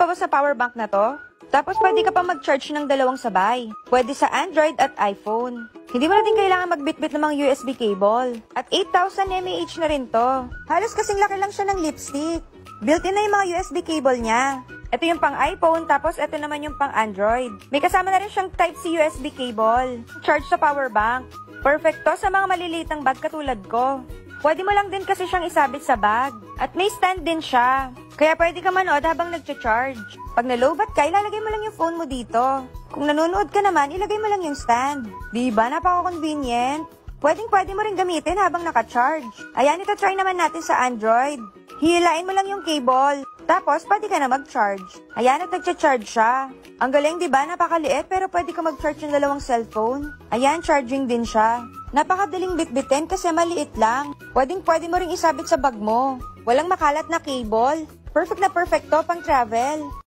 ba sa power bank na to? Tapos pwede ka pa mag-charge ng dalawang sabay. Pwede sa Android at iPhone. Hindi mo na din kailangan magbitbit ng mga USB cable. At 8,000 mAh na rin to. Halos kasing laki lang siya ng lipstick. Built-in na yung mga USB cable niya. Ito yung pang iPhone, tapos ito naman yung pang Android. May kasama na rin siyang Type-C USB cable. Charge sa power bank. Perfect to sa mga maliliitang bag katulad ko. Pwede mo lang din kasi siyang isabit sa bag. At may stand din siya. Kaya pwede ka manood habang nagcha-charge. Pag nalobat ka, ilalagay mo lang yung phone mo dito. Kung nanonood ka naman, ilagay mo lang yung stand. Diba? Napaka-convenient. Pwede mo rin gamitin habang naka-charge. Ayan, ito try naman natin sa Android. Hihilain mo lang yung cable. Tapos, pwede ka na mag-charge. Ayan, at nagcha-charge siya. Ang galing, diba? Napakaliit, pero pwede ka mag-charge yung dalawang cellphone. Ayan, charging din siya. Napakadaling bitbitin kasi maliit lang. Pwede mo ring isabit sa bag mo. Walang makalat na cable. Perfect na perfect to pang travel.